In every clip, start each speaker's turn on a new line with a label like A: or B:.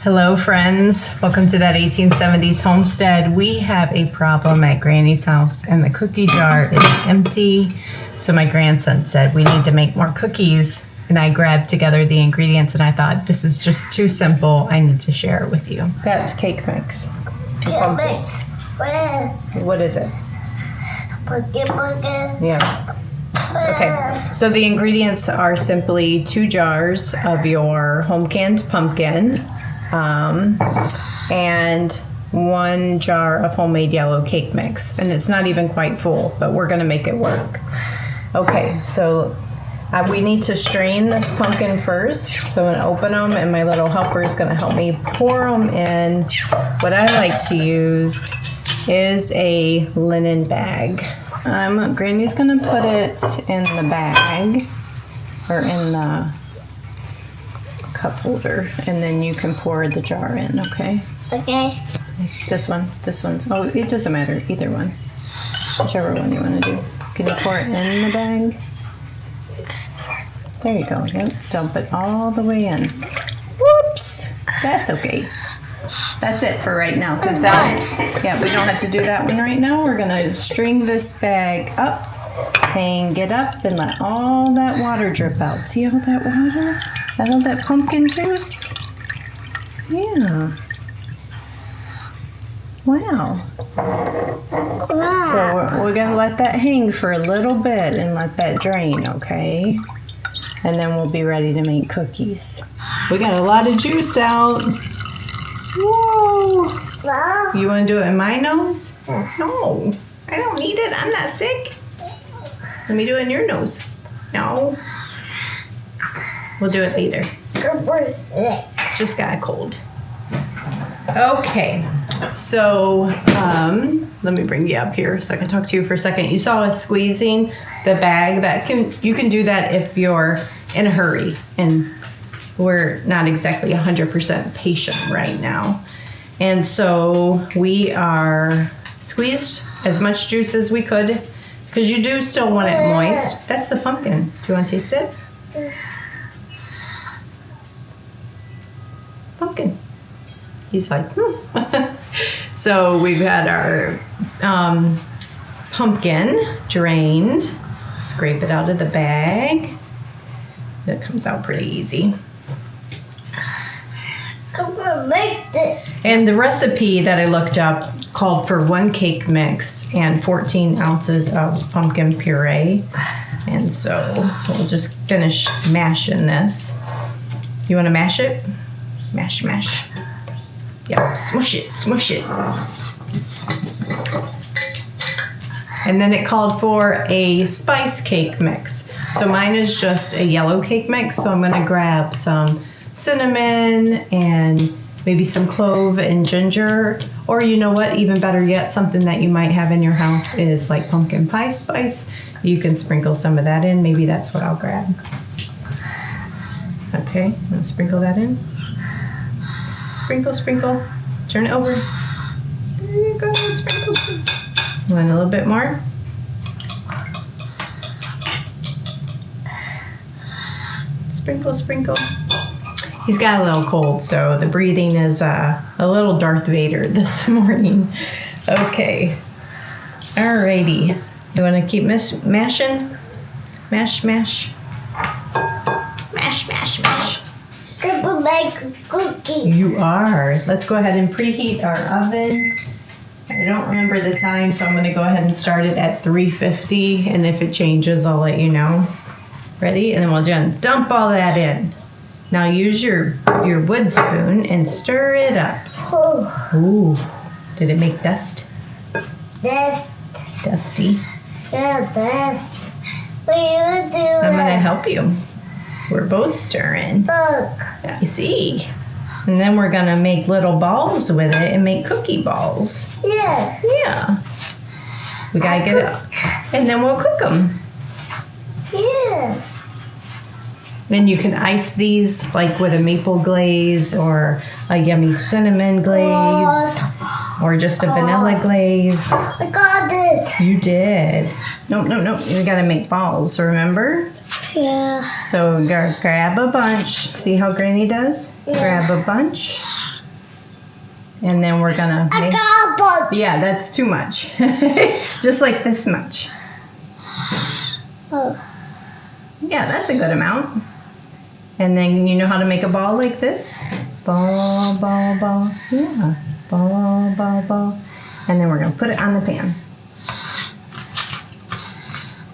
A: Hello friends, welcome to that 1870s homestead. We have a problem at Granny's house and the cookie jar is empty. So my grandson said we need to make more cookies and I grabbed together the ingredients and I thought this is just too simple. I need to share it with you. That's cake mix.
B: Cake mix.
A: What is it?
B: Pumpkin.
A: Yeah. Okay, so the ingredients are simply 2 jars of your home canned pumpkin, and 1 jar of homemade yellow cake mix. And it's not even quite full, but we're gonna make it work. Okay, so we need to strain this pumpkin first. So I'm gonna open them and my little helper is gonna help me pour them in. What I like to use is a linen bag. Granny's gonna put it in the bag or in the cup holder, and then you can pour the jar in, okay?
B: Okay.
A: This one's, oh, it doesn't matter, either one. Whichever one you wanna do. Can you pour it in the bag? There you go, yep, dump it all the way in. Whoops, that's okay. That's it for right now, because yeah, we don't have to do that one right now. We're gonna string this bag up, hang it up, and let all that water drip out. See all that water? All that pumpkin juice? Yeah. Wow. So we're gonna let that hang for a little bit and let that drain, okay? And then we'll be ready to make cookies. We got a lot of juice out. Whoa!
B: Wow.
A: You want to do it in my nose? No, I don't need it. I'm not sick. Let me do it in your nose. No. We'll do it later.
B: We're sick.
A: Just got a cold. Okay, so let me bring you up here so I can talk to you for a second. You saw us squeezing the bag. You can do that if you're in a hurry and we're not exactly 100% patient right now. And so we are squeezed as much juice as we could because you do still want it moist. That's the pumpkin. Do you want to taste it? Pumpkin. He's like, So we've had our pumpkin drained. Scrape it out of the bag. It comes out pretty easy. And the recipe that I looked up called for 1 cake mix and 14 ounces of pumpkin puree. And so we'll just finish mashing this. You want to mash it? Mash, mash. Yeah, smush it, smush it. And then it called for a spice cake mix. So mine is just a yellow cake mix. So I'm gonna grab some cinnamon and maybe some clove and ginger, or you know what, even better yet, something that you might have in your house is like pumpkin pie spice. You can sprinkle some of that in. Maybe that's what I'll grab. Okay, I'm gonna sprinkle that in. Sprinkle, sprinkle. Turn it over. There you go, sprinkle, sprinkle. Want a little bit more? Sprinkle, sprinkle. He's got a little cold, so the breathing is a little Darth Vader this morning. Okay. Alrighty. You want to keep mashing? Mash, mash. Mash, mash, mash.
B: Gonna make a cookie.
A: You are. Let's go ahead and preheat our oven. I don't remember the time, so I'm going to go ahead and start it at 350, and if it changes, I'll let you know. Ready? And then we'll just dump all that in. Now use your wood spoon and stir it up. Ooh, did it make dust?
B: This.
A: Dusty.
B: Yeah, this. What are you doing?
A: I'm going to help you. We're both stirring.
B: Look.
A: You see? And then we're going to make little balls with it and make cookie balls.
B: Yeah.
A: Yeah. We got to get it. And then we'll cook them.
B: Yeah.
A: And you can ice these like with a maple glaze or a yummy cinnamon glaze or just a vanilla glaze.
B: I got it.
A: You did. Nope, nope, nope. We got to make balls, remember?
B: Yeah.
A: So grab a bunch. See how Granny does?
B: Yeah.
A: Grab a bunch. And then we're gonna
B: I
A: make,
B: got a bunch.
A: yeah, that's too much. Just like this much.
B: Oh.
A: Yeah, that's a good amount. And then you know how to make a ball like this? Ball, ball, ball. Yeah. Ball, ball, ball. And then we're gonna put it on the pan.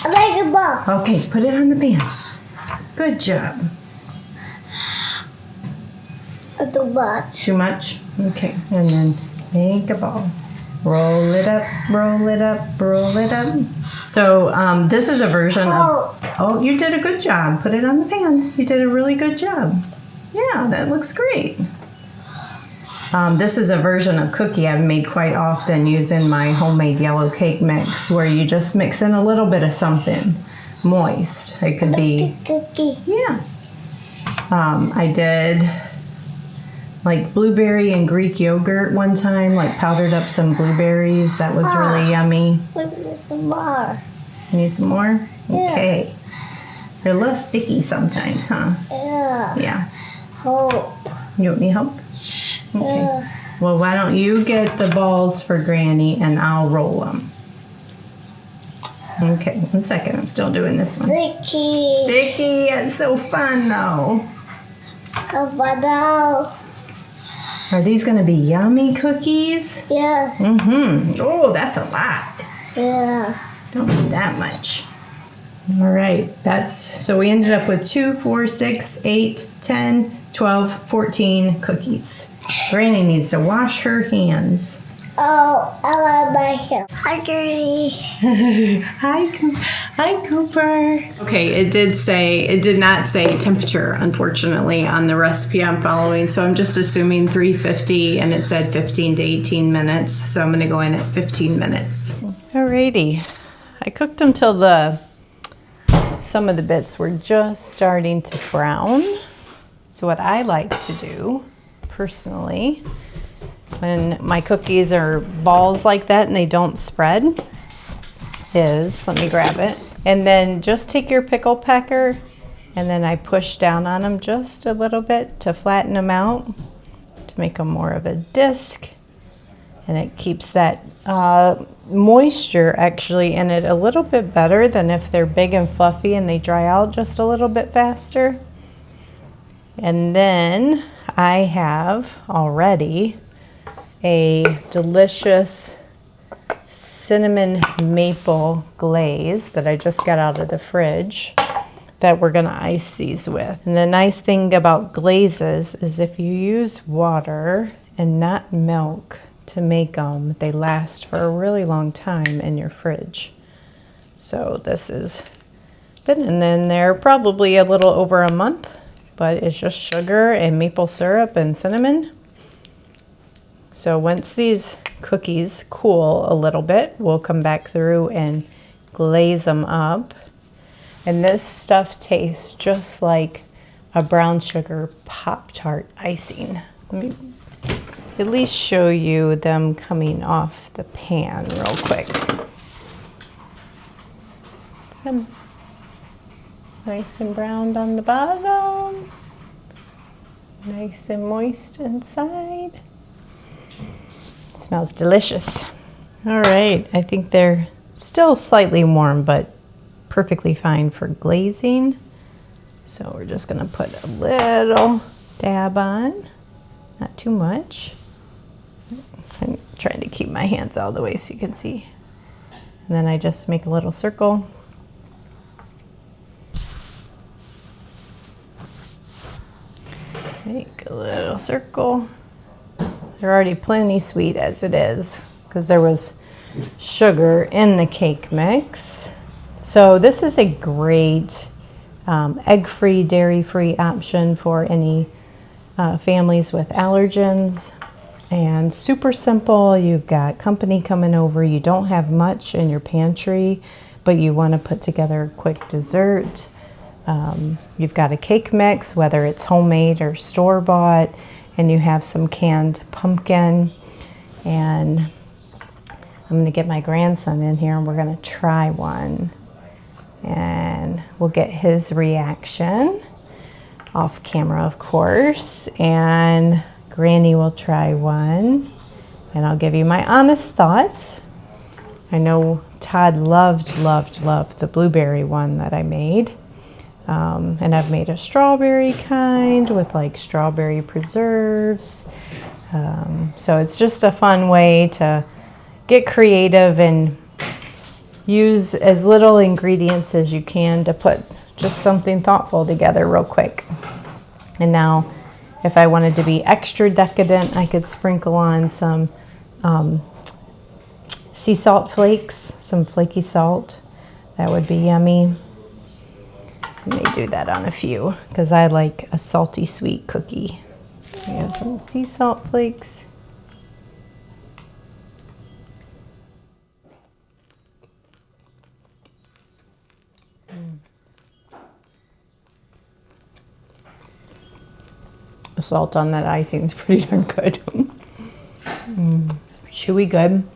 B: I like a ball.
A: Okay, put it on the pan. Good job.
B: Too much.
A: Too much? Okay, and then make a ball. Roll it up, roll it up, roll it up. So this is a version of, oh, you did a good job. Put it on the pan. You did a really good job. Yeah, that looks great. This is a version of cookie I've made quite often using my homemade yellow cake mix, where you just mix in a little bit of something moist. It could be,
B: Cookie.
A: yeah. I did like blueberry and Greek yogurt one time, like powdered up some blueberries. That was really yummy.
B: Some more.
A: You need some more?
B: Yeah.
A: Okay. They're a little sticky sometimes, huh?
B: Yeah.
A: Yeah.
B: Hope.
A: You want me help? Okay.
B: Yeah.
A: Well, why don't you get the balls for Granny and I'll roll them. Okay, 1 second. I'm still doing this one.
B: Sticky.
A: Sticky. It's so fun, though.
B: Banana.
A: Are these going to be yummy cookies?
B: Yeah.
A: Mm-hmm. Oh, that's a lot.
B: Yeah.
A: Don't need that much. All right. So we ended up with 2, 4, 6, 8, 10, 12, 14 cookies. Granny needs to wash her hands.
B: Oh, I love my hair. Hi, Granny.
A: Hi, Cooper. Okay, it did not say temperature, unfortunately, on the recipe I'm following. So I'm just assuming 350, and it said 15 to 18 minutes. So I'm going to go in at 15 minutes. Alrighty. I cooked until some of the bits were just starting to brown. So what I like to do, personally, when my cookies are balls like that and they don't spread, is, let me grab it, and then just take your pickle pecker and then I push down on them just a little bit to flatten them out, to make them more of a disc, and it keeps that moisture actually in it a little bit better than if they're big and fluffy and they dry out just a little bit faster. And then I have already a delicious cinnamon maple glaze that I just got out of the fridge that we're gonna ice these with. And the nice thing about glazes is if you use water and not milk to make them, they last for a really long time in your fridge. So this is been in there probably a little over a month, but it's just sugar and maple syrup and cinnamon. So once these cookies cool a little bit, we'll come back through and glaze them up. And this stuff tastes just like a brown sugar pop-tart icing. Let me at least show you them coming off the pan real quick. Some nice and browned on the bottom, nice and moist inside. Smells delicious. All right, I think they're still slightly warm, but perfectly fine for glazing. So we're just gonna put a little dab on, not too much. I'm trying to keep my hands out of the way so you can see. And then I just make a little circle. Make a little circle. They're already plenty sweet as it is because there was sugar in the cake mix. So this is a great egg-free, dairy-free option for any families with allergens. And super simple. You've got company coming over. You don't have much in your pantry, but you want to put together a quick dessert. You've got a cake mix, whether it's homemade or store-bought, and you have some canned pumpkin. And I'm going to get my grandson in here and we're going to try one. And we'll get his reaction off camera, of course. And Granny will try one. And I'll give you my honest thoughts. I know Todd loved the blueberry one that I made. And I've made a strawberry kind with like strawberry preserves. So it's just a fun way to get creative and use as little ingredients as you can to put just something thoughtful together real quick. And now, if I wanted to be extra decadent, I could sprinkle on some sea salt flakes, some flaky salt. That would be yummy. Let me do that on a few because I like a salty sweet cookie. We have some sea salt flakes. The salt on that icing is pretty darn good. Chewy good.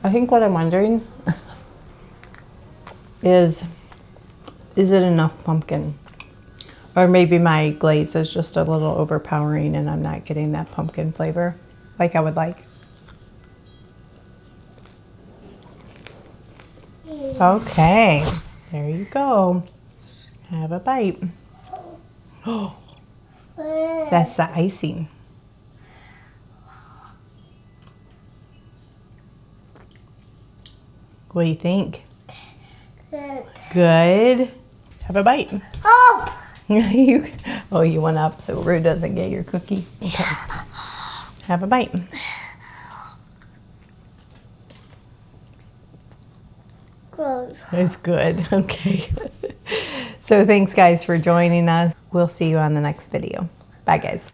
A: I think what I'm wondering is it enough pumpkin? Or maybe my glaze is just a little overpowering and I'm not getting that pumpkin flavor like I would like. Okay, there you go. Have a bite. Oh, that's the icing. What do you think?
B: Good.
A: Good. Have a bite.
B: Oh!
A: You went up so Rue doesn't get your cookie. Okay. Have a bite.
B: Good.
A: It's good. Okay. So thanks guys for joining us. We'll see you on the next video. Bye guys.